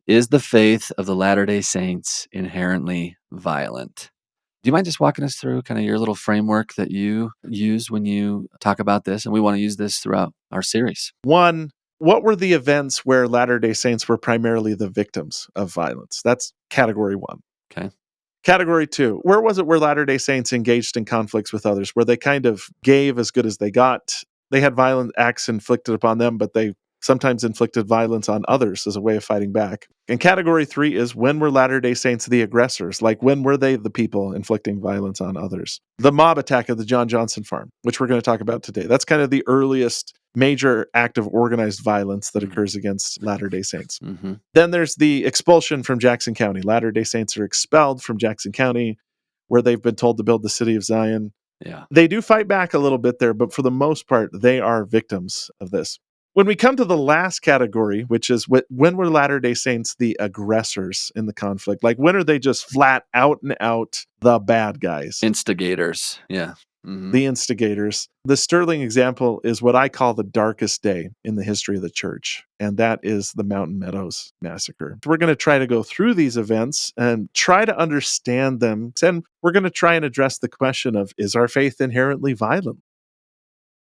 Is the faith of the Latter-day Saints inherently violent? Do you mind just walking us through kind of your little framework that you use when you talk about this? And we want to use this throughout our series. One, what were the events where Latter-day Saints were primarily the victims of violence? That's category one. Okay. Category two, where was it where Latter-day Saints engaged in conflicts with others, where they kind of gave as good as they got? They had violent acts inflicted upon them, but they sometimes inflicted violence on others as a way of fighting back. And category three is, when were Latter-day Saints the aggressors? Like, when were they the people inflicting violence on others? The mob attack at the John Johnson farm, which we're going to talk about today. That's kind of the earliest major act of organized violence that occurs against Latter-day Saints. Mm-hmm. Then there's the expulsion from Jackson County. Latter-day Saints are expelled from Jackson County, where they've been told to build the city of Zion. Yeah. They do fight back a little bit there, but for the most part, they are victims of this. When we come to the last category, which is when were Latter-day Saints the aggressors in the conflict? Like, when are they just flat out and out the bad guys? Instigators. Yeah. Mm-hmm. The instigators. The sterling example is what I call the darkest day in the history of the church, and that is the Mountain Meadows Massacre. We're going to try to go through these events and try to understand them, and we're going to try and address the question of, is our faith inherently violent?